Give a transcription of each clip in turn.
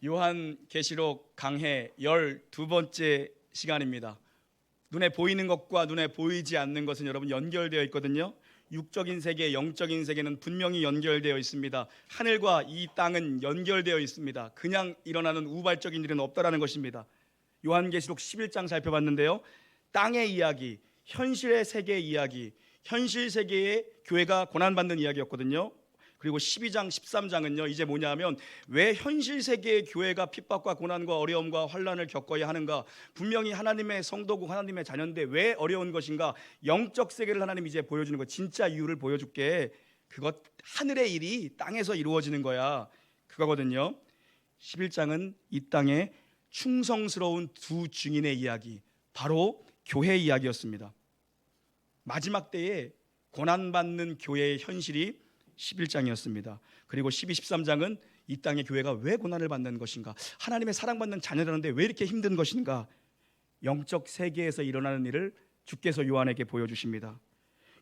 요한계시록 강해 12번째 시간입니다. 눈에 보이는 것과 눈에 보이지 않는 것은 여러분 연결되어 있거든요. 육적인 세계, 영적인 세계는 분명히 연결되어 있습니다. 하늘과 이 땅은 연결되어 있습니다. 그냥 일어나는 우발적인 일은 없다라는 것입니다. 요한계시록 11장 살펴봤는데요, 땅의 이야기, 현실의 세계의 이야기, 현실 세계의 교회가 고난받는 이야기였거든요. 그리고 12장, 13장은요, 이제 뭐냐면 왜 현실 세계의 교회가 핍박과 고난과 어려움과 환난을 겪어야 하는가? 분명히 하나님의 성도고 하나님의 자녀인데 왜 어려운 것인가? 영적 세계를 하나님이 이제 보여주는 거, 진짜 이유를 보여줄게. 그것 하늘의 일이 땅에서 이루어지는 거야, 그거거든요. 11장은 이 땅에 충성스러운 두 증인의 이야기, 바로 교회 이야기였습니다. 마지막 때에 고난받는 교회의 현실이 11장이었습니다. 그리고 12, 13장은 이 땅의 교회가 왜 고난을 받는 것인가, 하나님의 사랑받는 자녀라는데 왜 이렇게 힘든 것인가, 영적 세계에서 일어나는 일을 주께서 요한에게 보여주십니다.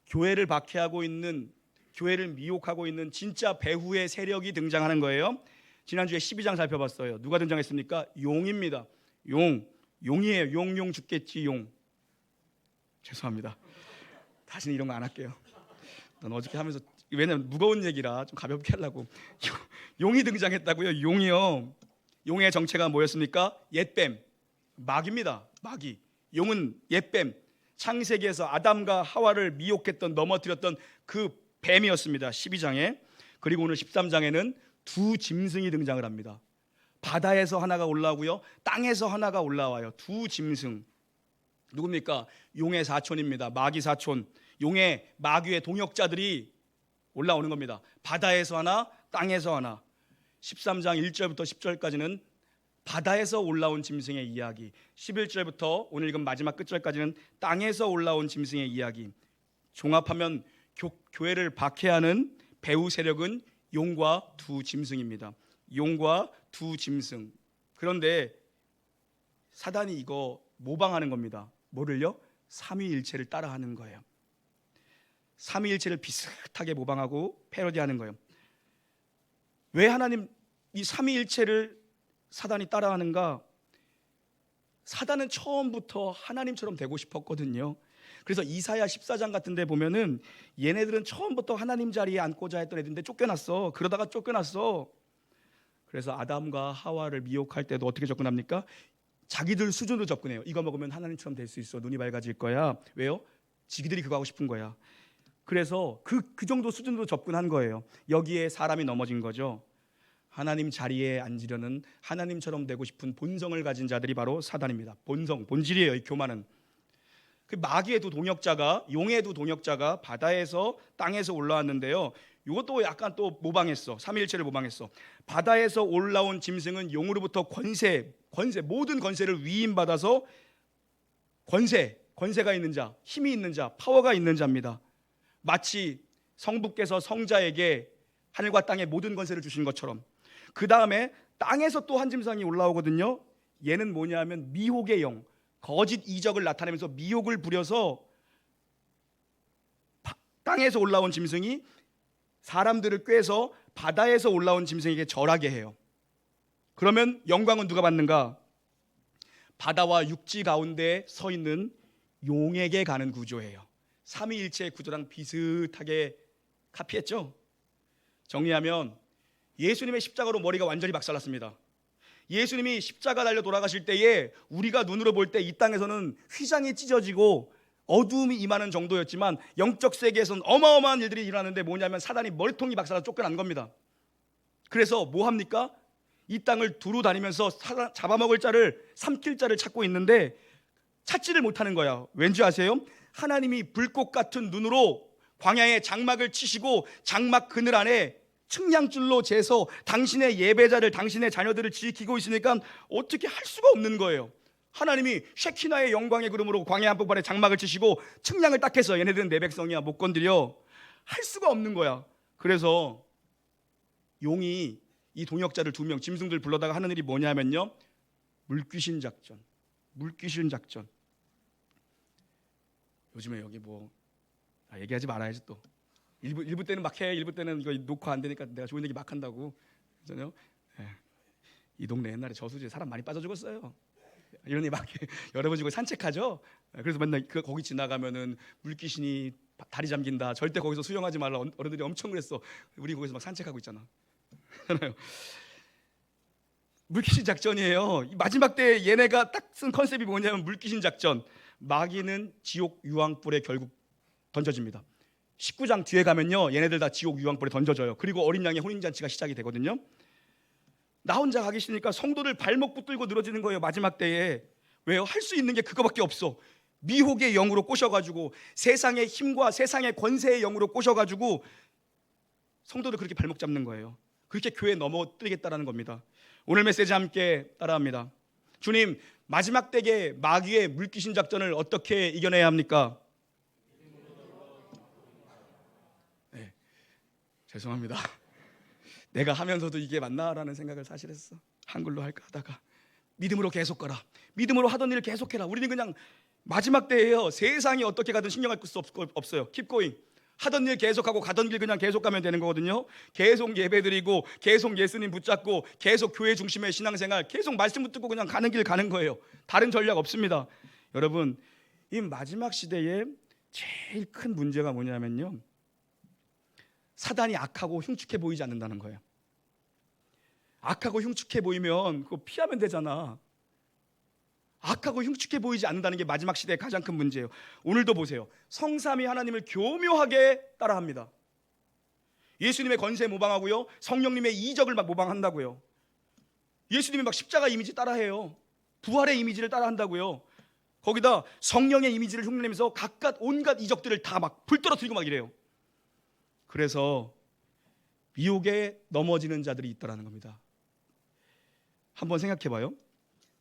교회를 박해하고 있는, 교회를 미혹하고 있는 진짜 배후의 세력이 등장하는 거예요. 지난주에 12장 살펴봤어요. 누가 등장했습니까? 용입니다. 용이에요. 용 죽겠지. 용. 죄송합니다. 다시는 이런 거 안 할게요. 넌 어저께 하면서, 왜냐면 무거운 얘기라 좀 가볍게 하려고. 용이 등장했다고요. 용이요. 용의 정체가 뭐였습니까? 옛뱀, 마귀입니다. 마귀. 용은 옛뱀, 창세기에서 아담과 하와를 미혹했던, 넘어뜨렸던 그 뱀이었습니다. 12장에. 그리고 오늘 13장에는 두 짐승이 등장을 합니다. 바다에서 하나가 올라오고요, 땅에서 하나가 올라와요. 두 짐승. 누굽니까? 용의 사촌입니다. 마귀 사촌. 용의, 마귀의 동역자들이 올라오는 겁니다. 바다에서 하나, 땅에서 하나. 13장 1절부터 10절까지는 바다에서 올라온 짐승의 이야기, 11절부터 오늘 읽은 마지막 끝절까지는 땅에서 올라온 짐승의 이야기. 종합하면 교회를 박해하는 배후 세력은 용과 두 짐승입니다. 용과 두 짐승. 그런데 사단이 이거 모방하는 겁니다. 뭐를요? 삼위일체를 따라하는 거예요. 삼위일체를 비슷하게 모방하고 패러디하는 거예요. 왜 하나님 이 삼위일체를 사단이 따라하는가? 사단은 처음부터 하나님처럼 되고 싶었거든요. 그래서 이사야 14장 같은 데 보면은 얘네들은 처음부터 하나님 자리에 앉고자 했던 애들인데 쫓겨났어. 그러다가 쫓겨났어. 그래서 아담과 하와를 미혹할 때도 어떻게 접근합니까? 자기들 수준으로 접근해요. 이거 먹으면 하나님처럼 될 수 있어. 눈이 밝아질 거야. 왜요? 지기들이 그거 하고 싶은 거야. 그래서 그 정도 수준으로 접근한 거예요. 여기에 사람이 넘어진 거죠. 하나님 자리에 앉으려는, 하나님처럼 되고 싶은 본성을 가진 자들이 바로 사단입니다. 본질이에요. 이 교만은. 그 마귀의 두 동역자가, 용의 두 동역자가 바다에서 땅에서 올라왔는데요, 이것도 약간 또 모방했어. 삼위일체를 모방했어. 바다에서 올라온 짐승은 용으로부터 권세, 모든 권세를 위임받아서 권세가 있는 자, 힘이 있는 자, 파워가 있는 자입니다. 마치 성부께서 성자에게 하늘과 땅의 모든 권세를 주신 것처럼. 그 다음에 땅에서 또 한 짐승이 올라오거든요. 얘는 뭐냐면 미혹의 영, 거짓 이적을 나타내면서 미혹을 부려서 땅에서 올라온 짐승이 사람들을 꾀서 바다에서 올라온 짐승에게 절하게 해요. 그러면 영광은 누가 받는가? 바다와 육지 가운데 서 있는 용에게 가는 구조예요. 삼위일체의 구조랑 비슷하게 카피했죠. 정리하면 예수님의 십자가로 머리가 완전히 박살났습니다. 예수님이 십자가 달려 돌아가실 때에 우리가 눈으로 볼 때 이 땅에서는 휘장이 찢어지고 어두움이 임하는 정도였지만 영적 세계에서는 어마어마한 일들이 일어나는데 뭐냐면 사단이 머리통이 박살나 쫓겨난 겁니다. 그래서 뭐 합니까? 이 땅을 두루 다니면서 잡아먹을 자를, 삼킬 자를 찾고 있는데 찾지를 못하는 거야. 왠지 아세요? 하나님이 불꽃 같은 눈으로 광야에 장막을 치시고 장막 그늘 안에 측량줄로 재서 당신의 예배자를, 당신의 자녀들을 지키고 있으니까 어떻게 할 수가 없는 거예요. 하나님이 쉐키나의 영광의 구름으로 광야 한복판에 장막을 치시고 측량을 딱 해서 얘네들은 내 백성이야, 못 건드려, 할 수가 없는 거야. 그래서 용이 이 동역자를 두 명, 짐승들 불러다가 하는 일이 뭐냐면요, 물귀신 작전. 요즘에 여기 뭐 얘기하지 말아야지 또. 일부 때는 막 해, 일부 때는 이거 녹화 안 되니까 내가 좋은 얘기 막 한다고. 그잖아요. 예. 이 동네 옛날에 저수지에 사람 많이 빠져 죽었어요. 이러니 막 여러 번 지고 산책하죠. 그래서 맨날 거기 지나가면은 물귀신이 다리 잠긴다, 절대 거기서 수영하지 말라, 어른들이 엄청 그랬어. 우리 거기서 막 산책하고 있잖아. 물귀신 작전이에요. 이 마지막 때 얘네가 딱 쓴 컨셉이 뭐냐면 물귀신 작전. 마귀는 지옥 유황불에 결국 던져집니다. 19장 뒤에 가면요, 얘네들 다 지옥 유황불에 던져져요. 그리고 어린 양의 혼인잔치가 시작이 되거든요. 나 혼자 가기 싫으니까 성도들 발목 붙들고 늘어지는 거예요. 마지막 때에. 왜요? 할 수 있는 게 그거밖에 없어. 미혹의 영으로 꼬셔가지고, 세상의 힘과 세상의 권세의 영으로 꼬셔가지고 성도들 그렇게 발목 잡는 거예요. 그렇게 교회 넘어뜨리겠다라는 겁니다. 오늘 메시지 함께 따라합니다. 주님, 마지막 때에 마귀의 물귀신 작전을 어떻게 이겨내야 합니까? 네, 죄송합니다. 내가 하면서도 이게 맞나라는 생각을 사실 했어. 한글로 할까 하다가 믿음으로 계속 가라. 믿음으로 하던 일 계속해라. 우리는 그냥 마지막 때예요. 세상이 어떻게 가든 신경할 수 없어요. Keep going. 하던 일 계속하고 가던 길 그냥 계속 가면 되는 거거든요. 계속 예배드리고 계속 예수님 붙잡고 계속 교회 중심의 신앙생활, 계속 말씀 붙들고 그냥 가는 길 가는 거예요. 다른 전략 없습니다. 여러분, 이 마지막 시대에 제일 큰 문제가 뭐냐면요, 사단이 악하고 흉측해 보이지 않는다는 거예요. 악하고 흉측해 보이면 그거 피하면 되잖아. 악하고 흉측해 보이지 않는다는 게 마지막 시대의 가장 큰 문제예요. 오늘도 보세요. 성삼위 하나님을 교묘하게 따라합니다. 예수님의 권세 모방하고요, 성령님의 이적을 막 모방한다고요. 예수님이 막 십자가 이미지 따라해요. 부활의 이미지를 따라한다고요. 거기다 성령의 이미지를 흉내내면서 각각 온갖 이적들을 다 막 불떨어뜨리고 막 이래요. 그래서 미혹에 넘어지는 자들이 있다라는 겁니다. 한번 생각해봐요.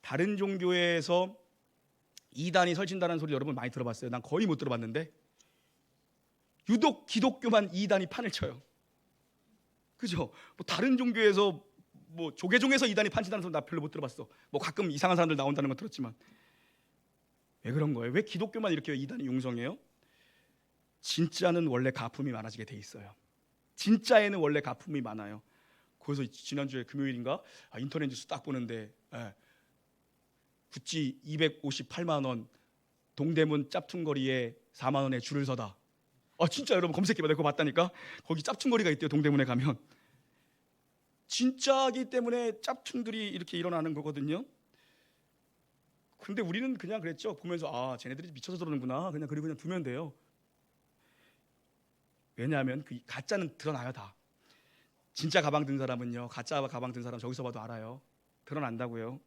다른 종교에서 이단이 설친다는 소리 여러분 많이 들어봤어요? 난 거의 못 들어봤는데 유독 기독교만 이단이 판을 쳐요. 그죠? 뭐 다른 종교에서 뭐 조계종에서 이단이 판친다는 소리 나 별로 못 들어봤어. 뭐 가끔 이상한 사람들 나온다는 건 들었지만. 왜 그런 거예요? 왜 기독교만 이렇게 이단이 용성해요? 진짜는 원래 가품이 많아지게 돼 있어요. 진짜에는 원래 가품이 많아요. 그래서 지난주에 금요일인가 인터넷 뉴스 딱 보는데 구찌 258만 원, 동대문 짭퉁거리에 4만 원에 줄을 서다. 진짜 여러분 검색해봐. 내가 그거 봤다니까. 거기 짭퉁거리가 있대요. 동대문에 가면. 진짜기 때문에 짭퉁들이 이렇게 일어나는 거거든요. 근데 우리는 그냥 그랬죠. 보면서 쟤네들이 미쳐서 저러는구나. 그냥 두면 돼요. 왜냐하면 그 가짜는 드러나요. 다. 진짜 가방 든 사람은요, 가짜 가방 든 사람 저기서 봐도 알아요. 드러난다고요.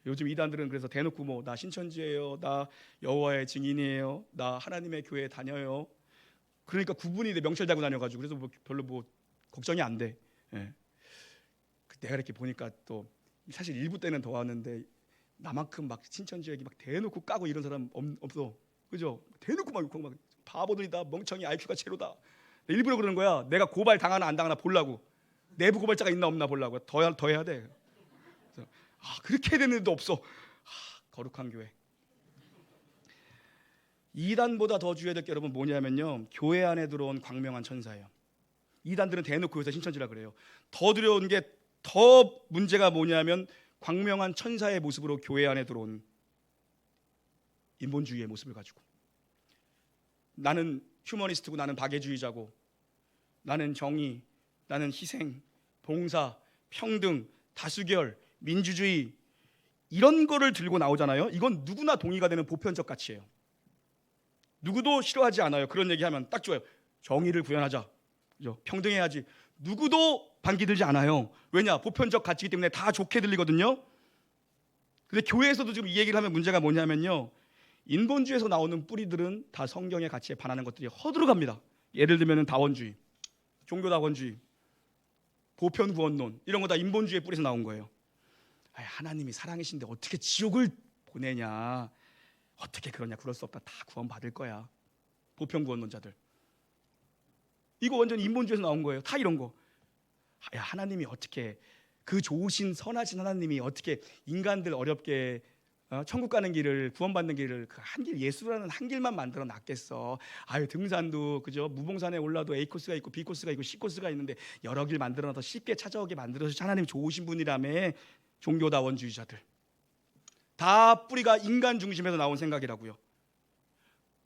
요즘 이단들은 그래서 대놓고 뭐 나 신천지예요, 나 여호와의 증인이에요, 나 하나님의 교회 다녀요. 그러니까 구분이 돼, 명찰 달고 다녀가지고. 그래서 뭐 별로 뭐 걱정이 안 돼. 예. 내가 이렇게 보니까 또 사실 일부 때는 더 왔는데 나만큼 막 신천지 얘기 막 대놓고 까고 이런 사람 없어. 그죠? 대놓고 막 욕하고 막 바보들이다, 멍청이, IQ가 제로다. 일부러 그러는 거야. 내가 고발 당하나 안 당하나 보려고. 내부 고발자가 있나 없나 보려고. 더 해야 돼. 그래서, 그렇게 해야 되는데도 없어. 거룩한 교회. 이단보다 더 주의해야 될 게 여러분 뭐냐면요, 교회 안에 들어온 광명한 천사예요. 이단들은 대놓고 요새 신천지라 그래요. 더 두려운 게, 더 문제가 뭐냐면 광명한 천사의 모습으로 교회 안에 들어온 인본주의의 모습을 가지고, 나는 휴머니스트고, 나는 박애주의자고, 나는 정의, 나는 희생, 봉사, 평등, 다수결, 민주주의, 이런 거를 들고 나오잖아요. 이건 누구나 동의가 되는 보편적 가치예요. 누구도 싫어하지 않아요. 그런 얘기하면 딱 좋아요. 정의를 구현하자, 그죠? 평등해야지. 누구도 반기 들지 않아요. 왜냐? 보편적 가치이기 때문에 다 좋게 들리거든요. 근데 교회에서도 지금 이 얘기를 하면 문제가 뭐냐면요, 인본주의에서 나오는 뿌리들은 다 성경의 가치에 반하는 것들이 허들어갑니다. 예를 들면 다원주의, 종교다원주의, 보편구원론, 이런 거 다 인본주의의 뿌리에서 나온 거예요. 하나님이 사랑이신데 어떻게 지옥을 보내냐, 어떻게 그러냐, 그럴 수 없다, 다 구원 받을 거야. 보편구원론자들, 이거 완전 인본주의에서 나온 거예요. 다 이런 거. 하나님이 어떻게, 그 좋으신 선하신 하나님이 어떻게 인간들 어렵게 천국 가는 길을, 구원받는 길을 그 한 길, 예수라는 한 길만 만들어 놨겠어. 아유, 등산도 그죠, 무봉산에 올라도 A 코스가 있고 B 코스가 있고 C 코스가 있는데 여러 길 만들어 놔서 쉽게 찾아오게 만들어서 하나님 좋으신 분이라며. 종교다원주의자들 다 뿌리가 인간 중심에서 나온 생각이라고요.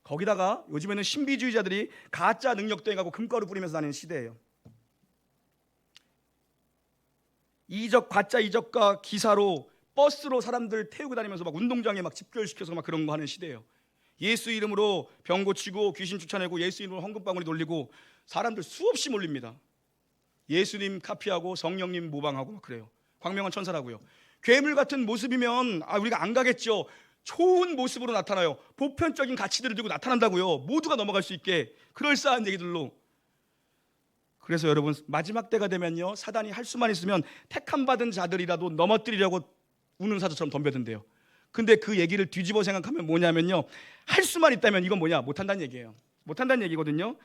거기다가 요즘에는 신비주의자들이 가짜 능력 대행하고 금가루 뿌리면서 다니는 시대예요. 가짜 이적과 기사로 버스로 사람들 태우고 다니면서 막 운동장에 막 집결시켜서 막 그런 거 하는 시대예요. 예수 이름으로 병 고치고 귀신 쫓아내고 예수 이름으로 헌금방울이 돌리고 사람들 수없이 몰립니다. 예수님 카피하고 성령님 모방하고 막 그래요. 광명한 천사라고요. 괴물 같은 모습이면 우리가 안 가겠죠. 좋은 모습으로 나타나요. 보편적인 가치들을 들고 나타난다고요. 모두가 넘어갈 수 있게 그럴싸한 얘기들로. 그래서 여러분, 마지막 때가 되면요, 사단이 할 수만 있으면 택함 받은 자들이라도 넘어뜨리려고 우는 사자처럼 덤벼든대요. 근데 그 얘기를 뒤집어 생각하면 뭐냐면요, 할 수만 있다면 이건 뭐냐? 못한다는 얘기예요. 못한다는 얘기거든요.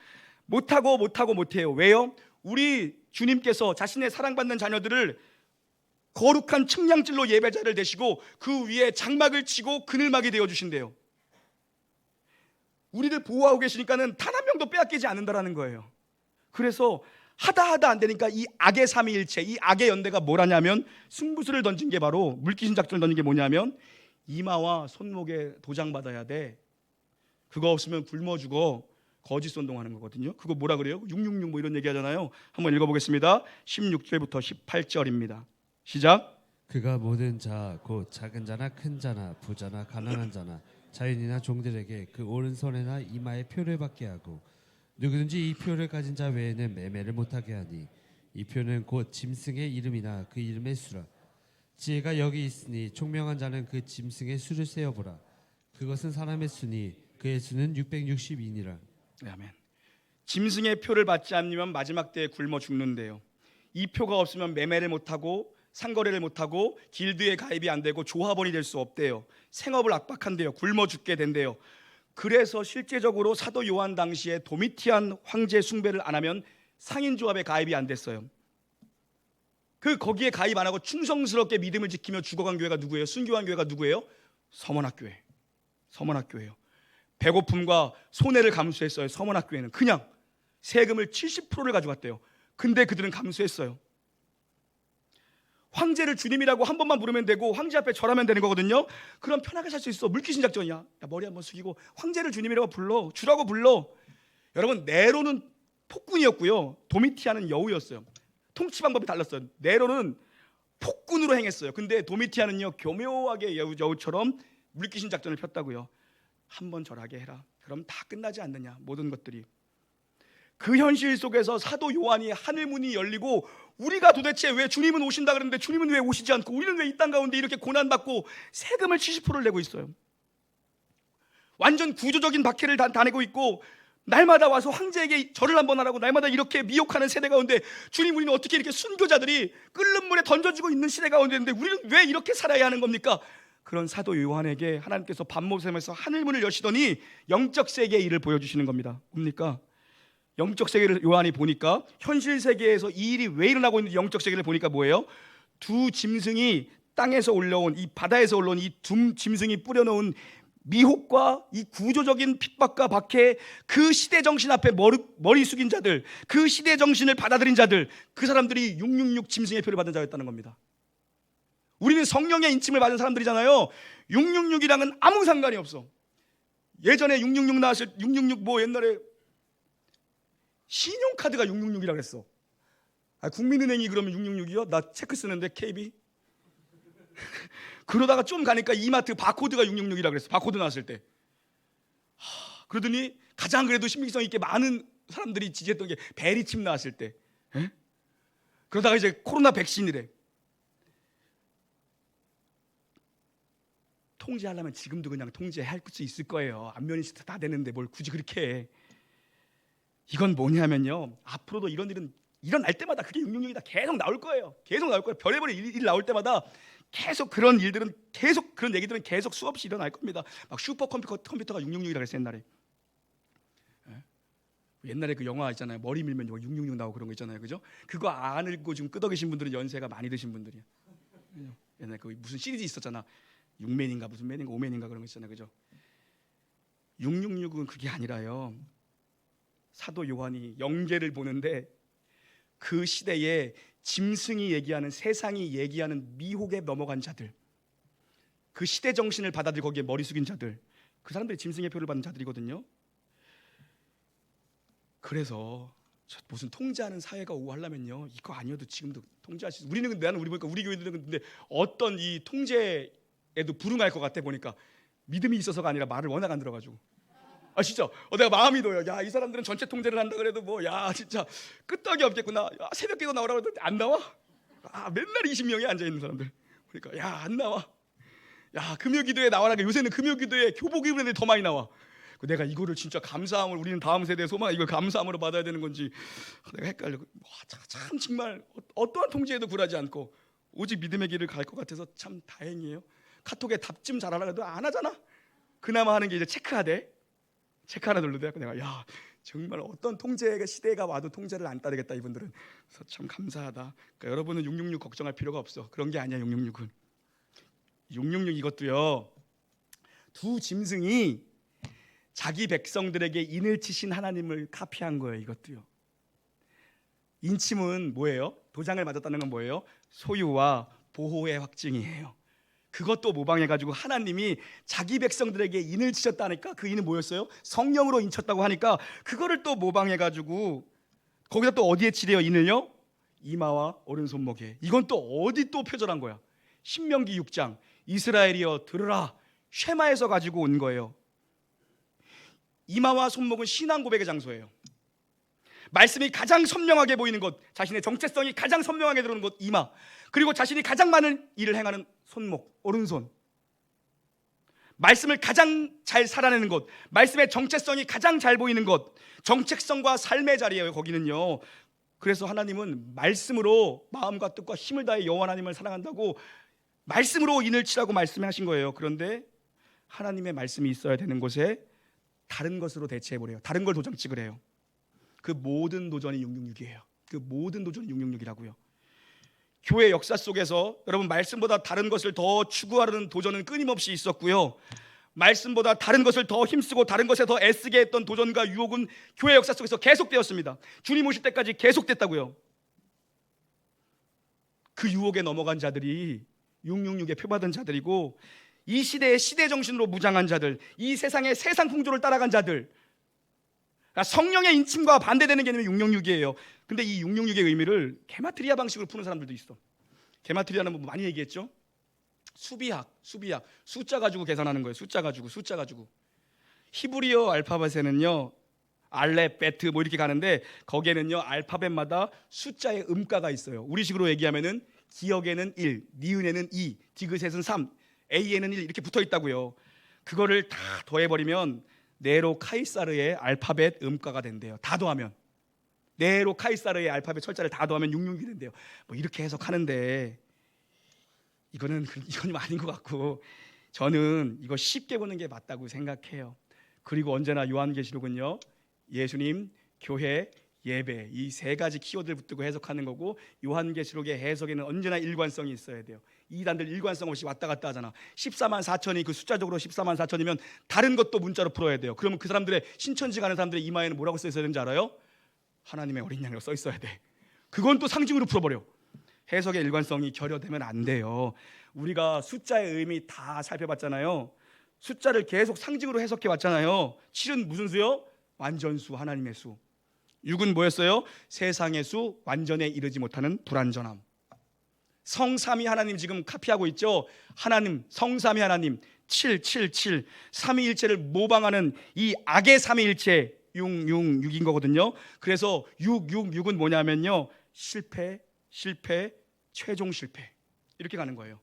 못해요. 왜요? 우리 주님께서 자신의 사랑받는 자녀들을 거룩한 측량질로 예배자를 대시고 그 위에 장막을 치고 그늘막이 되어주신대요. 우리를 보호하고 계시니까는 단 한 명도 빼앗기지 않는다라는 거예요. 그래서 하다 안 되니까 이 악의 삼위일체, 이 악의 연대가 뭐라냐면 승부수를 던진 게 바로, 물귀신 작전을 던진 게 뭐냐면 이마와 손목에 도장 받아야 돼. 그거 없으면 굶어 죽어. 거짓 선동하는 거거든요. 그거 뭐라 그래요? 666 뭐 이런 얘기 하잖아요. 한번 읽어보겠습니다. 16절부터 18절입니다. 시작. 그가 모든 자 곧 작은 자나 큰 자나 부자나 가난한 자나 자연이나 종들에게 그 오른손에나 이마에 표를 받게 하고 누구든지 이 표를 가진 자 외에는 매매를 못하게 하니 이 표는 곧 짐승의 이름이나 그 이름의 수라. 지혜가 여기 있으니 총명한 자는 그 짐승의 수를 세어보라. 그것은 사람의 수니 그의 수는 660이니라. 아멘. 짐승의 표를 받지 않으면 마지막 때에 굶어 죽는데요. 이 표가 없으면 매매를 못하고 상거래를 못하고 길드에 가입이 안 되고 조합원이 될 수 없대요. 생업을 압박한대요. 굶어 죽게 된대요. 그래서 실제적으로 사도 요한 당시에 도미티안 황제 숭배를 안 하면 상인조합에 가입이 안 됐어요. 거기에 가입 안 하고 충성스럽게 믿음을 지키며 죽어간 교회가 누구예요? 순교한 교회가 누구예요? 서문학교회. 서문학교회요. 배고픔과 손해를 감수했어요. 서문학교회는 그냥 세금을 70%를 가져갔대요. 근데 그들은 감수했어요. 황제를 주님이라고 한 번만 부르면 되고 황제 앞에 절하면 되는 거거든요. 그럼 편하게 살 수 있어. 물귀신 작전이야. 야, 머리 한번 숙이고 황제를 주님이라고 불러. 주라고 불러. 여러분, 네로는 폭군이었고요, 도미티아는 여우였어요. 통치 방법이 달랐어요. 네로는 폭군으로 행했어요. 근데 도미티아는요, 교묘하게 여우처럼 물귀신 작전을 폈다고요. 한번 절하게 해라. 그럼 다 끝나지 않느냐, 모든 것들이. 그 현실 속에서 사도 요한이 하늘 문이 열리고 우리가 도대체 왜 주님은 오신다 그러는데 주님은 왜 오시지 않고 우리는 왜 이 땅 가운데 이렇게 고난받고 세금을 70%를 내고 있어요. 완전 구조적인 박해를 당하고 있고 날마다 와서 황제에게 절을 한번 하라고 날마다 이렇게 미혹하는 세대 가운데 주님, 우리는 어떻게 이렇게 순교자들이 끓는 물에 던져지고 있는 시대 가운데 있는데 우리는 왜 이렇게 살아야 하는 겁니까? 그런 사도 요한에게 하나님께서 밤모샘에서 하늘문을 여시더니 영적 세계의 일을 보여주시는 겁니다. 뭡니까? 영적 세계를 요한이 보니까 현실 세계에서 이 일이 왜 일어나고 있는지 영적 세계를 보니까 뭐예요? 두 짐승이 땅에서 올라온, 이 바다에서 올라온 이 두 짐승이 뿌려놓은 미혹과 이 구조적인 핍박과 박해, 그 시대 정신 앞에 머리 숙인 자들, 그 시대 정신을 받아들인 자들, 그 사람들이 666 짐승의 표를 받은 자였다는 겁니다. 우리는 성령의 인침을 받은 사람들이잖아요. 666이랑은 아무 상관이 없어. 예전에 666 나왔을 666 뭐 옛날에 신용카드가 666이라고 그랬어. 국민은행이 그러면 666이요? 나 체크 쓰는데 KB. 그러다가 좀 가니까 이마트 바코드가 666이라고 그랬어. 바코드 나왔을 때. 그러더니 가장 그래도 신빙성 있게 많은 사람들이 지지했던 게 베리칩 나왔을 때. 에? 그러다가 이제 코로나 백신이래. 통제하려면 지금도 그냥 통제할 수 있을 거예요. 안면인식 다 되는데 뭘 굳이 그렇게 해. 이건 뭐냐면요, 앞으로도 이런 일은 일어날 때마다 그게 666이다 계속 나올 거예요. 계속 나올 거예요. 별의별 일 나올 때마다 계속 그런 일들은, 계속 그런 얘기들은 계속 수없이 일어날 겁니다. 막 슈퍼컴퓨터가 666이라고 했어요, 옛날에. 옛날에 그 영화 있잖아요. 머리 밀면 666 나오고 그런 거 있잖아요. 그죠? 그거 안 읽고 지금 끄덕이신 분들은 연세가 많이 드신 분들이에요. 옛날에 그 무슨 시리즈 있었잖아. 6맨인가 무슨 맨인가 5맨인가 그런 거 있잖아요, 그죠? 666은 그게 아니라요. 사도 요한이 영계를 보는데 그 시대에 짐승이 얘기하는, 세상이 얘기하는 미혹에 넘어간 자들, 그 시대 정신을 받아들이고 거기에 머리 숙인 자들, 그 사람들이 짐승의 표를 받는 자들이거든요. 그래서 무슨 통제하는 사회가 오고 하려면요, 이거 아니어도 지금도 통제할 수 있어요. 나는 우리 보니까 우리 교회들은 근데 어떤 이 통제에도 불응할 것 같아. 보니까 믿음이 있어서가 아니라 말을 워낙 안 들어가지고. 진짜 내가 마음이 놓여. 야, 이 사람들은 전체 통제를 한다 그래도 뭐, 야 진짜 끄떡이 없겠구나. 야, 새벽기도 나오라고 했는데 안 나와. 맨날 20명이 앉아 있는 사람들. 그러니까 야, 안 나와. 야, 금요기도에 나와라. 요새는 금요기도에 교복 입은 애들이 더 많이 나와. 내가 이거를 진짜 감사함을, 우리는 다음 세대의 소망, 이걸 감사함으로 받아야 되는 건지 내가 헷갈려. 참 정말 어떠한 통제에도 굴하지 않고 오직 믿음의 길을 갈 것 같아서 참 다행이에요. 카톡에 답 좀 잘하라 해도 안 하잖아. 그나마 하는 게 이제 체크하대. 체크 하나 눌러도 내가 야, 정말 어떤 통제가 시대가 와도 통제를 안 따르겠다 이분들은. 그래서 참 감사하다. 그러니까 여러분은 666 걱정할 필요가 없어. 그런 게 아니야. 666은 666 이것도요, 두 짐승이 자기 백성들에게 인을 치신 하나님을 카피한 거예요. 이것도요. 인침은 뭐예요? 도장을 맞았다는 건 뭐예요? 소유와 보호의 확증이에요. 그것도 모방해가지고 하나님이 자기 백성들에게 인을 치셨다니까, 그 인은 뭐였어요? 성령으로 인쳤다고 하니까 그거를 또 모방해가지고 거기다 또 어디에 칠해요? 인을요? 이마와 오른손목에. 이건 또 어디 또 표절한 거야? 신명기 6장 이스라엘이여 들으라, 쉐마에서 가지고 온 거예요. 이마와 손목은 신앙 고백의 장소예요. 말씀이 가장 선명하게 보이는 곳, 자신의 정체성이 가장 선명하게 들어오는 곳 이마, 그리고 자신이 가장 많은 일을 행하는 손목, 오른손, 말씀을 가장 잘 살아내는 곳, 말씀의 정체성이 가장 잘 보이는 곳, 정체성과 삶의 자리예요. 거기는요. 그래서 하나님은 말씀으로 마음과 뜻과 힘을 다해 여호와 하나님을 사랑한다고 말씀으로 인을 치라고 말씀하신 거예요. 그런데 하나님의 말씀이 있어야 되는 곳에 다른 것으로 대체해버려요. 다른 걸 도장 찍으래요. 그 모든 도전이 666이에요. 그 모든 도전이 666이라고요. 교회 역사 속에서 여러분, 말씀보다 다른 것을 더 추구하려는 도전은 끊임없이 있었고요, 말씀보다 다른 것을 더 힘쓰고 다른 것에 더 애쓰게 했던 도전과 유혹은 교회 역사 속에서 계속되었습니다. 주님 오실 때까지 계속됐다고요. 그 유혹에 넘어간 자들이 666에 표받은 자들이고, 이 시대의 시대 정신으로 무장한 자들, 이 세상의 세상 풍조를 따라간 자들, 성령의 인침과 반대되는 개념이 666이에요. 근데 이 666의 의미를 게마트리아 방식으로 푸는 사람들도 있어. 게마트리아는 뭐 많이 얘기했죠. 수비학, 숫자 가지고 계산하는 거예요. 숫자 가지고. 히브리어 알파벳에는요, 알렙, 베트 뭐 이렇게 가는데 거기에는요, 알파벳마다 숫자의 음가가 있어요. 우리식으로 얘기하면은 기역에는 1, 니은에는 2, 디귿에는 3, A에는 1 이렇게 붙어 있다고요. 그거를 다 더해버리면 네로 카이사르의 알파벳 음가가 된대요. 다 더하면 네로 카이사르의 알파벳 철자를 다 더하면 666이 된대요. 뭐 이렇게 해석하는데 이건 아닌 것 같고, 저는 이거 쉽게 보는 게 맞다고 생각해요. 그리고 언제나 요한계시록은요, 예수님, 교회, 예배, 이 세 가지 키워드를 붙들고 해석하는 거고, 요한계시록의 해석에는 언제나 일관성이 있어야 돼요. 이단들 일관성 없이 왔다 갔다 하잖아. 14만 4천이 그 숫자적으로 14만 4천이면 다른 것도 문자로 풀어야 돼요. 그러면 그 사람들의 신천지 가는 사람들의 이마에는 뭐라고 써 있어야 되는지 알아요? 하나님의 어린 양이라고 써 있어야 돼. 그건 또 상징으로 풀어버려. 해석의 일관성이 결여되면 안 돼요. 우리가 숫자의 의미 다 살펴봤잖아요. 숫자를 계속 상징으로 해석해 왔잖아요. 7은 무슨 수요? 완전수, 하나님의 수. 6은 뭐였어요? 세상의 수, 완전에 이르지 못하는 불완전함. 성삼위 하나님 지금 카피하고 있죠. 하나님, 성삼위 하나님 7, 7, 7 삼위일체를 모방하는 이 악의 삼위일체 6, 6, 6인 거거든요. 그래서 6, 6, 6은 뭐냐면요, 실패, 최종 실패, 이렇게 가는 거예요.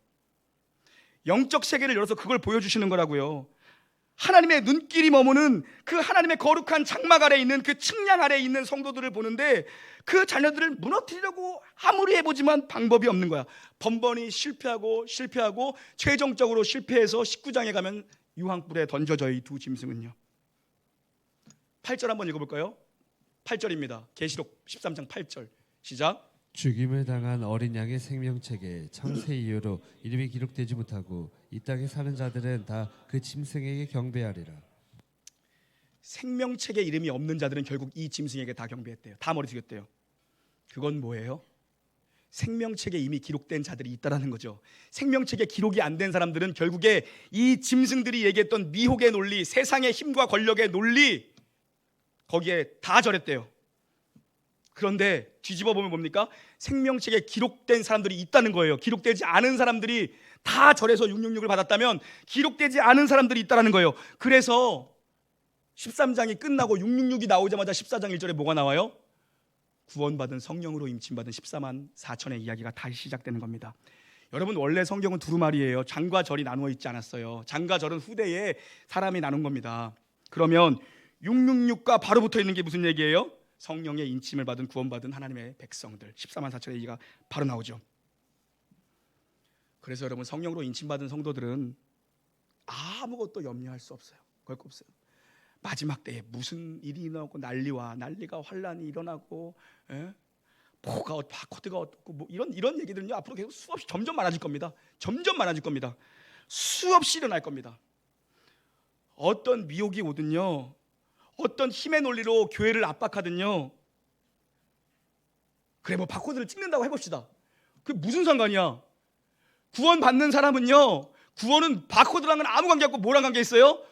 영적 세계를 열어서 그걸 보여주시는 거라고요. 하나님의 눈길이 머무는 그 하나님의 거룩한 장막 아래에 있는 그 측량 아래에 있는 성도들을 보는데, 그 자녀들을 무너뜨리려고 아무리 해보지만 방법이 없는 거야. 번번이 실패하고 최종적으로 실패해서 19장에 가면 유황불에 던져져. 이 두 짐승은요. 8절 한번 읽어볼까요? 8절입니다. 계시록 13장 8절 시작. 죽임을 당한 어린 양의 생명책에 창세 이후로 이름이 기록되지 못하고 이 땅에 사는 자들은 다 그 짐승에게 경배하리라. 생명책에 이름이 없는 자들은 결국 이 짐승에게 다 경배했대요. 다 머리 숙였대요. 그건 뭐예요? 생명책에 이미 기록된 자들이 있다라는 거죠. 생명책에 기록이 안 된 사람들은 결국에 이 짐승들이 얘기했던 미혹의 논리, 세상의 힘과 권력의 논리, 거기에 다 절했대요. 그런데 뒤집어 보면 뭡니까? 생명책에 기록된 사람들이 있다는 거예요. 기록되지 않은 사람들이 다 절해서 666을 받았다면 기록되지 않은 사람들이 있다는 거예요. 그래서 13장이 끝나고 666이 나오자마자 14장 1절에 뭐가 나와요? 구원받은 성령으로 임침받은 14만 4천의 이야기가 다시 시작되는 겁니다. 여러분, 원래 성경은 두루마리예요. 장과 절이 나누어 있지 않았어요. 장과 절은 후대에 사람이 나눈 겁니다. 그러면 666과 바로 붙어 있는 게 무슨 얘기예요? 성령의 인침을 받은 구원받은 하나님의 백성들, 14만 4천의 얘기가 바로 나오죠. 그래서 여러분, 성령으로 인침받은 성도들은 아무것도 염려할 수 없어요. 그럴 거 없어요. 마지막 때에 무슨 일이 일어나고 난리가 환란이 일어나고, 뭐가 바코드가 어떻고, 뭐 이런 얘기들은요 앞으로 계속 수없이 점점 많아질 겁니다. 점점 많아질 겁니다. 수없이 일어날 겁니다. 어떤 미혹이 오든요, 어떤 힘의 논리로 교회를 압박하든요, 그래 뭐 바코드를 찍는다고 해봅시다. 그게 무슨 상관이야? 구원 받는 사람은요, 구원은 바코드랑은 아무 관계 없고 뭐랑 관계 있어요?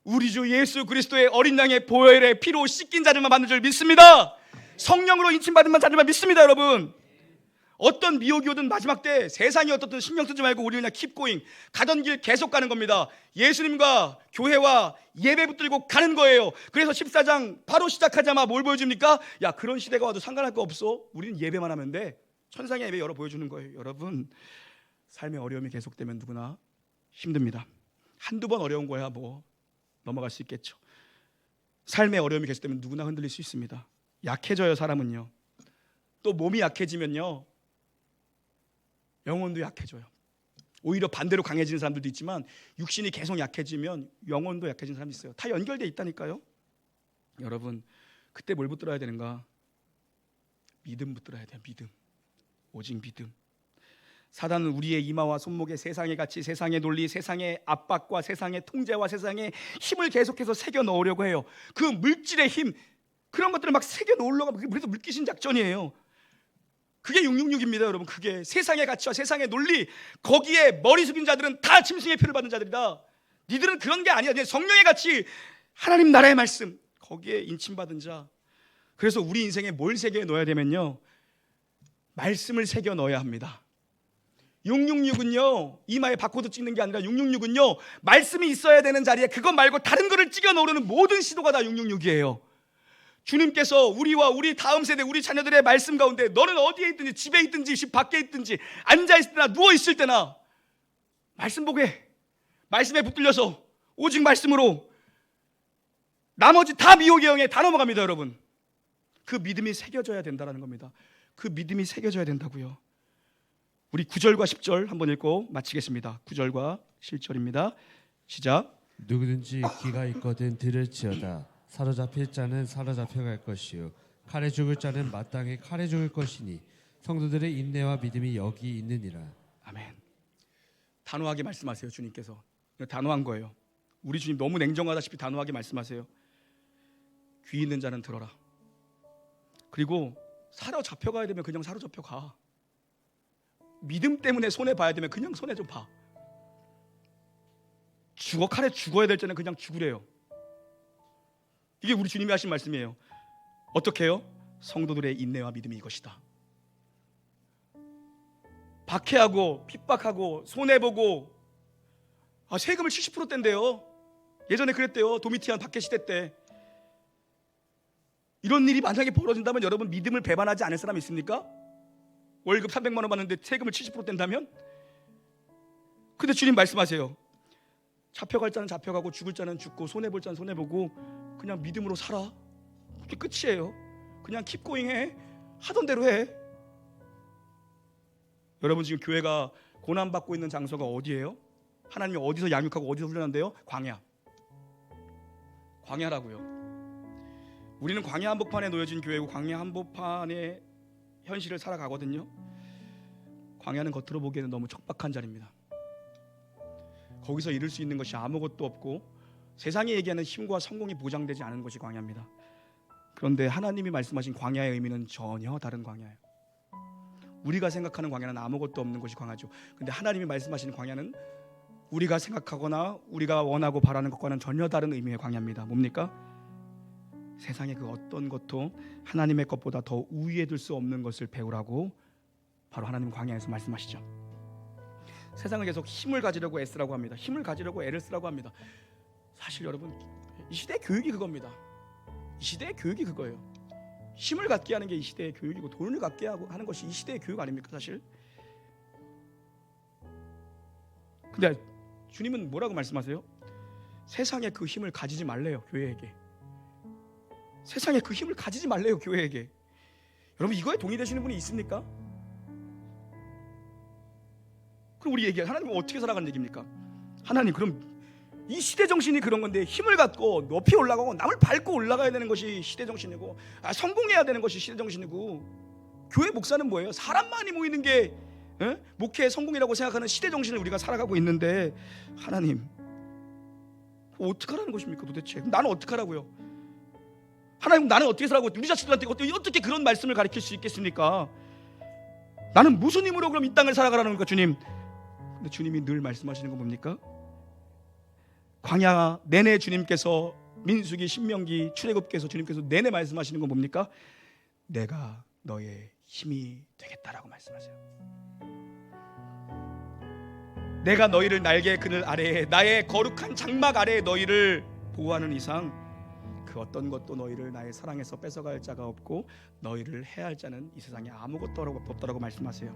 우리 주 예수 그리스도의 어린 양의 보혈의 피로 씻긴 자들만 받는 줄 믿습니다. 성령으로 인침받은 자들만 믿습니다. 여러분, 어떤 미혹이 오든 마지막 때 세상이 어떻든 신경 쓰지 말고 우리는 그냥 keep going, 가던 길 계속 가는 겁니다. 예수님과 교회와 예배 붙들고 가는 거예요. 그래서 14장 바로 시작하자마자 뭘 보여줍니까? 야, 그런 시대가 와도 상관할 거 없어. 우리는 예배만 하면 돼. 천상의 예배 열어 보여주는 거예요. 여러분, 삶의 어려움이 계속되면 누구나 힘듭니다. 한두 번 어려운 거야 뭐 넘어갈 수 있겠죠. 삶의 어려움이 계속되면 누구나 흔들릴 수 있습니다. 약해져요. 사람은요. 또 몸이 약해지면요, 영혼도 약해져요. 오히려 반대로 강해지는 사람들도 있지만 육신이 계속 약해지면 영혼도 약해지는 사람이 있어요. 다 연결되어 있다니까요. 여러분, 그때 뭘 붙들어야 되는가? 믿음 붙들어야 돼요. 믿음. 오직 믿음. 사단은 우리의 이마와 손목에 세상의 가치, 세상의 논리, 세상의 압박과 세상의 통제와 세상의 힘을 계속해서 새겨 넣으려고 해요. 그 물질의 힘, 그런 것들을 막 새겨 넣으려고 하면 그래서 물귀신 작전이에요. 그게 666입니다. 여러분, 그게 세상의 가치와 세상의 논리, 거기에 머리 숙인 자들은 다 짐승의 표를 받는 자들이다. 니들은 그런 게 아니야. 성령의 가치, 하나님 나라의 말씀, 거기에 인침받은 자. 그래서 우리 인생에 뭘 새겨 넣어야 되면요, 말씀을 새겨 넣어야 합니다. 666은요 이마에 바코드 찍는 게 아니라 666은요 말씀이 있어야 되는 자리에 그것 말고 다른 거를 찍어 넣으려는 모든 시도가 다 666이에요. 주님께서 우리와 우리 다음 세대, 우리 자녀들의 말씀 가운데 너는 어디에 있든지, 집에 있든지 집 밖에 있든지, 앉아있을 때나 누워있을 때나 말씀 보게, 말씀에 붙들려서 오직 말씀으로, 나머지 다 미혹의 영에 다 넘어갑니다. 여러분, 그 믿음이 새겨져야 된다는 겁니다. 그 믿음이 새겨져야 된다고요. 우리 9절과 10절 한번 읽고 마치겠습니다. 9절과 10절입니다. 시작. 누구든지 귀가 있거든 들을지어다. 사로잡힐 자는 사로잡혀갈 것이요 칼에 죽을 자는 마땅히 칼에 죽을 것이니 성도들의 인내와 믿음이 여기 있느니라. 아멘. 단호하게 말씀하세요. 주님께서 단호한 거예요. 우리 주님 너무 냉정하다시피 단호하게 말씀하세요. 귀 있는 자는 들어라. 그리고 사로잡혀가야 되면 그냥 사로잡혀가. 믿음 때문에 손해 봐야 되면 그냥 손해 좀 봐. 칼에 죽어야 될 때는 그냥 죽으래요. 이게 우리 주님이 하신 말씀이에요. 어떻게 해요? 성도들의 인내와 믿음이 이것이다. 박해하고 핍박하고 손해보고, 세금을 70% 뗀대요. 예전에 그랬대요. 도미티안 박해 시대 때. 이런 일이 만약에 벌어진다면 여러분, 믿음을 배반하지 않을 사람이 있습니까? 월급 300만 원 받는데 세금을 70% 뗀다면? 근데 주님 말씀하세요. 잡혀갈 자는 잡혀가고 죽을 자는 죽고 손해볼 자는 손해보고 그냥 믿음으로 살아. 그게 끝이에요. 그냥 keep going 해. 하던 대로 해. 여러분, 지금 교회가 고난받고 있는 장소가 어디예요? 하나님이 어디서 양육하고 어디서 훈련한대요? 광야. 광야라고요. 우리는 광야 한복판에 놓여진 교회고, 광야 한복판에 현실을 살아가거든요. 광야는 겉으로 보기에는 너무 척박한 자리입니다. 거기서 이룰 수 있는 것이 아무것도 없고 세상이 얘기하는 힘과 성공이 보장되지 않은 것이 광야입니다. 그런데 하나님이 말씀하신 광야의 의미는 전혀 다른 광야예요. 우리가 생각하는 광야는 아무것도 없는 것이 광야죠. 근데 하나님이 말씀하시는 광야는 우리가 생각하거나 우리가 원하고 바라는 것과는 전혀 다른 의미의 광야입니다. 뭡니까? 세상의 그 어떤 것도 하나님의 것보다 더 우위에 둘 수 없는 것을 배우라고 바로 하나님 광야에서 말씀하시죠. 세상은 계속 힘을 가지려고 애쓰라고 합니다. 힘을 가지려고 애를 쓰라고 합니다. 사실 여러분, 이 시대의 교육이 그겁니다. 이 시대의 교육이 그거예요. 힘을 갖게 하는 게 이 시대의 교육이고 돈을 갖게 하는 것이 이 시대의 교육 아닙니까 사실? 근데 주님은 뭐라고 말씀하세요? 세상에 그 힘을 가지지 말래요. 교회에게. 세상에 그 힘을 가지지 말래요. 교회에게. 여러분, 이거에 동의되시는 분이 있습니까? 그럼 우리 얘기, 하나님은 어떻게 살아가는 얘기입니까? 하나님, 그럼 이 시대 정신이 그런 건데 힘을 갖고 높이 올라가고 남을 밟고 올라가야 되는 것이 시대 정신이고, 성공해야 되는 것이 시대 정신이고, 교회 목사는 뭐예요? 사람 많이 모이는 게 목회의 성공이라고 생각하는 시대 정신을 우리가 살아가고 있는데, 하나님 어떻게 하라는 것입니까 도대체? 그럼 나는 어떻게 하라고요? 하나님, 나는 어떻게 살아가고 우리 자식들한테 어떻게 그런 말씀을 가르칠 수 있겠습니까? 나는 무슨 힘으로 그럼 이 땅을 살아가라는 겁니까 주님? 근데 주님이 늘 말씀하시는 건 뭡니까? 광야 내내 주님께서, 민수기, 신명기, 출애굽기에서 주님께서 내내 말씀하시는 건 뭡니까? 내가 너의 힘이 되겠다라고 말씀하세요. 내가 너희를 날개 그늘 아래에, 나의 거룩한 장막 아래에 너희를 보호하는 이상 그 어떤 것도 너희를 나의 사랑에서 뺏어갈 자가 없고 너희를 해할 자는 이 세상에 아무것도 없다라고 말씀하세요.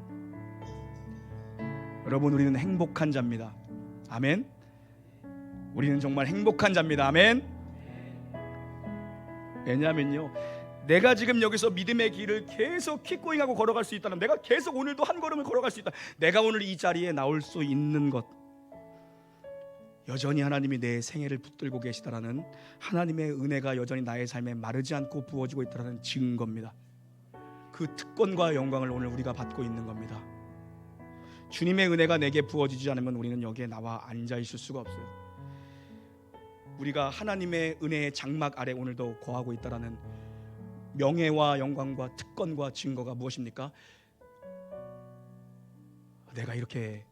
여러분, 우리는 행복한 자입니다. 아멘. 우리는 정말 행복한 자입니다. 아멘. 왜냐하면요, 내가 지금 여기서 믿음의 길을 계속 킥고잉하고 걸어갈 수 있다는, 내가 계속 오늘도 한 걸음을 걸어갈 수 있다, 내가 오늘 이 자리에 나올 수 있는 것, 여전히 하나님이 내 생애를 붙들고 계시다라는, 하나님의 은혜가 여전히 나의 삶에 마르지 않고 부어지고 있다라는 증거입니다. 그 특권과 영광을 오늘 우리가 받고 있는 겁니다. 주님의 은혜가 내게 부어지지 않으면 우리는 여기에 나와 앉아 있을 수가 없어요. 우리가 하나님의 은혜의 장막 아래 오늘도 거하고 있다라는 명예와 영광과 특권과 증거가 무엇입니까? 내가 이렇게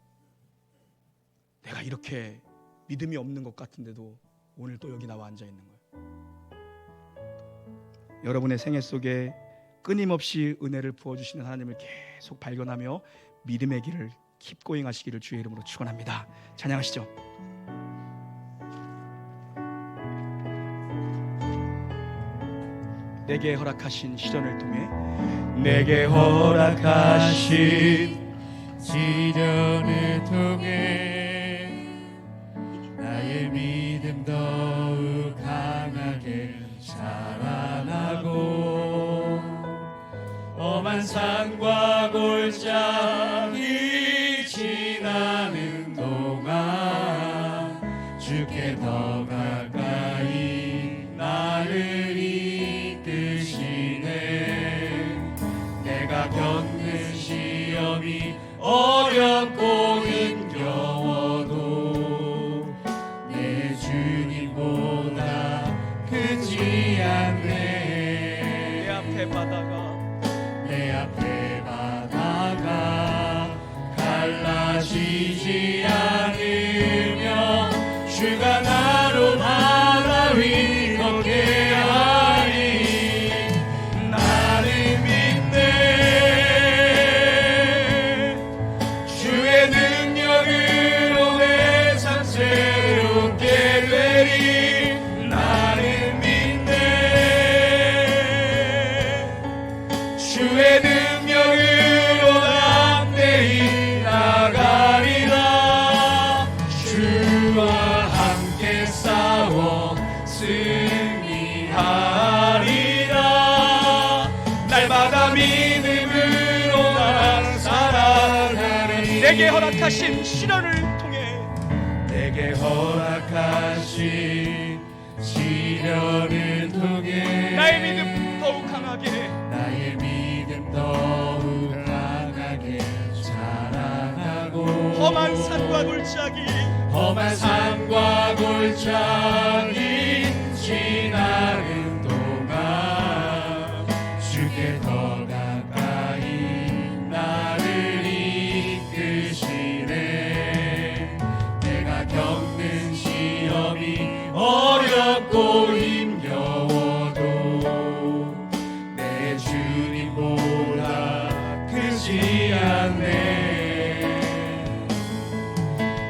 믿음이 없는 것 같은데도 오늘 또 여기 나와 앉아 있는 거예요. 여러분의 생애 속에 끊임없이 은혜를 부어주시는 하나님을 계속 발견하며 믿음의 길을 킵고잉 하시기를 주의 이름으로 축원합니다. 찬양하시죠. 내게 허락하신 시련을 통해, 내게 허락하신 시련을 통해 나의 믿음 더욱 강하게 자라나고, 험한 산과 골짜기 지나는 동안 주께 더 가까이 나를 이끄시네. 내가 겪는 시험이 어렵고 힘겨워도 내 주님보다 크지 않네. 내 앞에 바다가 갈라지지 않으며 주가 나로 바다 위 걷게 하리. 나는 믿네. 주의 능력으로 내 삶 새롭게 되리. 나는 믿네. 주의 능력으로 담대히 나가리라. 주와 함께 싸워 승리하리라. 날마다 믿음으로 난 살아가리. 내게 허락하신 시련을 통해, 내게 허락하신 시련을 통해 나의 믿음 더욱 강하게, 나의 믿음 더욱 자라나고 험한 산과 골짜기 험한 산과 골짜기 지나는 동안 주께 더 가까이 나를 이끄시네. 내가 겪는 시험이 어렵고 힘겨워도 내 주님보다 크지 않네.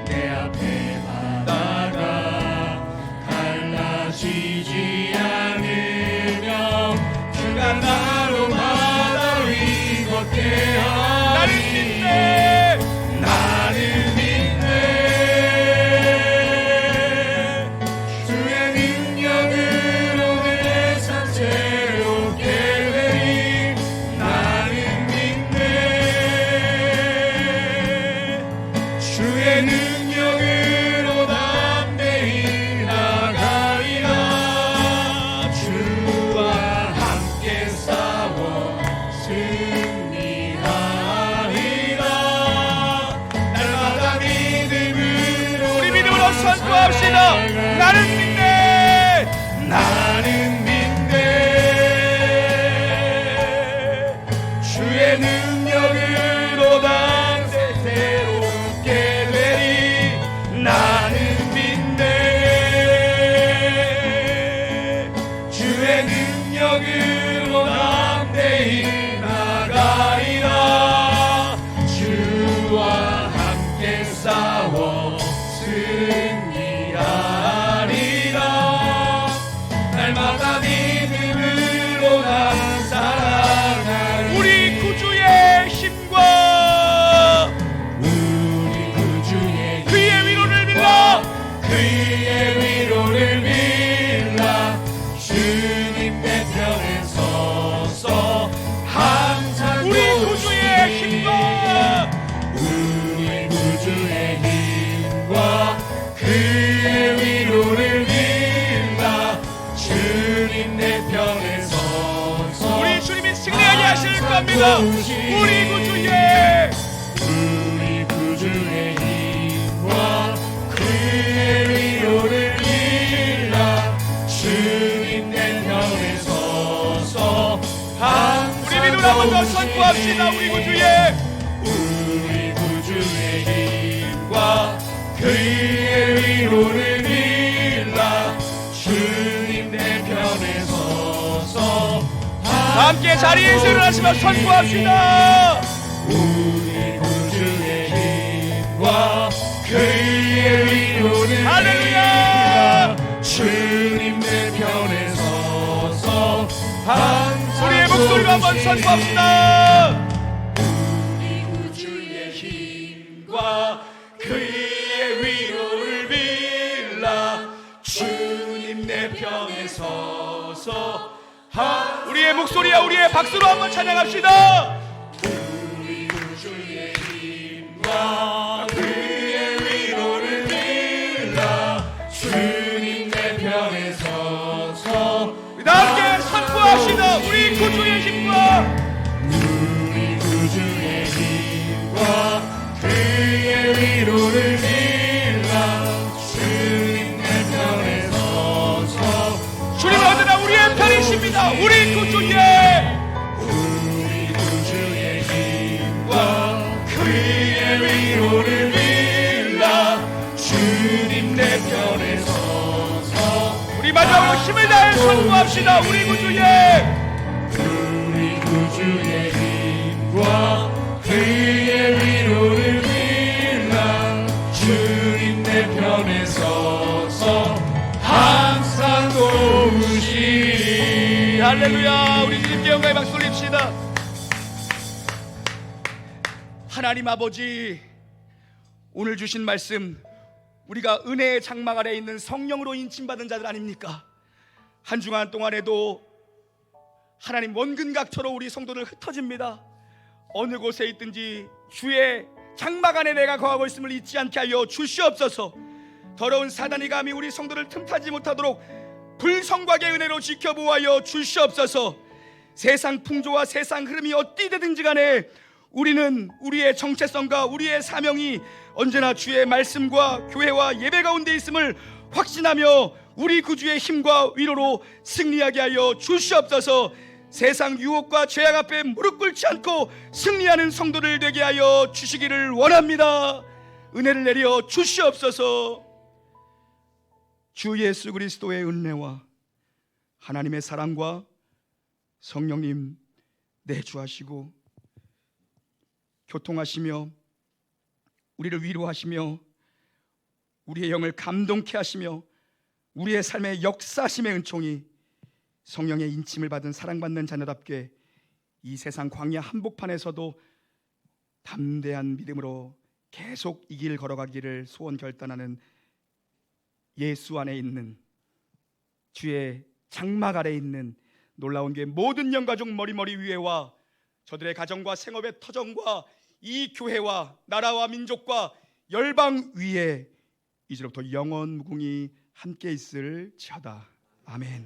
내 앞에 바다가 갈라지지 않으며 주가 나로 바다 위 걷게 하리. 나를 믿네. 나를 믿네. 주의 능력으로 내 삶 새롭게 되리. 나를 믿네. 주의 능력으로 담대히 나가리라. 주와 함께 싸워 승리하리라. 날마다 믿음으로 우리 믿음으로 선포합시다. 나는 믿네. 나는 믿네. 주의 능력으로 담대 새롭게 되리. 나는 믿네. 주의 능력으로 담대히 나가리라. 주와 함께 싸워 승리하리라. 날마다 믿음으로 난 살아가리. 우리 구주의 힘과 우리 구주의 그의 위로를 빌라. 그의 위로를 빌라. 주님 내 편에 서서 항상 우리 구주의 힘과 우리 구주의 힘과 그의 위로를 빌라. 주님 내 편에 서서 우리 주님이 승리하게 하실 겁니다. 우리 구주의 힘과 그의 위로를 빌라. 주님 내 편에 서서 우리 믿음을 한번 더 선포합시다. 우리 구주의 힘과 그의 위로를 빌라. 주님 내 편에 서서 함께 자리에서 일어나시며 선포합시다. 우리 구주의 힘과 그의 위로를 할렐루야. 빌라. 주님 내 편에 서서 항상 우리의 목소리로 한번 선포합시다. 우리 구주의 힘과 그의 위로를 빌라. 주님 내 편에 서서 우리의 목소리와 우리의 박수로 한번 찬양합시다. 우리 구주의 힘과 그의 위로를 빌라. 주님 내 편에 서서 다 함께 선포합시다. 우리 구주의 힘과 우리 구주의 힘과 그의 위로를 빌라. 주님 내 편에 서서 주님 언제나 우리의 편이십니다. 우리 구주의 힘과 그의 위로를 빌라. 주님 내 편에 서서 우리 마지막으로 힘을 다해 선포합시다. 우리 구주의 힘과 그의 위로를 빌라. 주님 내 편에 서서 항상 도우시리. 할렐루야. 우리 주님께 영광의 박수 올립시다. 하나님 아버지, 오늘 주신 말씀, 우리가 은혜의 장막 아래 있는 성령으로 인침받은 자들 아닙니까? 한 주간 동안에도 하나님 원근각처럼 우리 성도들 흩어집니다. 어느 곳에 있든지 주의 장막 안에 내가 거하고 있음을 잊지 않게 하여 주시옵소서. 더러운 사단이 감히 우리 성도를 틈타지 못하도록 불성곽의 은혜로 지켜보아여 주시옵소서. 세상 풍조와 세상 흐름이 어찌 되든지 간에 우리는 우리의 정체성과 우리의 사명이 언제나 주의 말씀과 교회와 예배 가운데 있음을 확신하며 우리 구주의 힘과 위로로 승리하게 하여 주시옵소서. 세상 유혹과 죄악 앞에 무릎 꿇지 않고 승리하는 성도들 되게 하여 주시기를 원합니다. 은혜를 내려 주시옵소서. 주 예수 그리스도의 은혜와 하나님의 사랑과 성령님 내주하시고 교통하시며 우리를 위로하시며 우리의 영을 감동케 하시며 우리의 삶의 역사심의 은총이 성령의 인침을 받은 사랑받는 자녀답게 이 세상 광야 한복판에서도 담대한 믿음으로 계속 이 길 걸어가기를 소원 결단하는 예수 안에 있는 주의 장막 아래 있는 놀라운 게 모든 영가족 머리머리 위에와 저들의 가정과 생업의 터전과 이 교회와 나라와 민족과 열방 위에 이제로부터 영원 무궁히 함께 있을지어다. 아멘.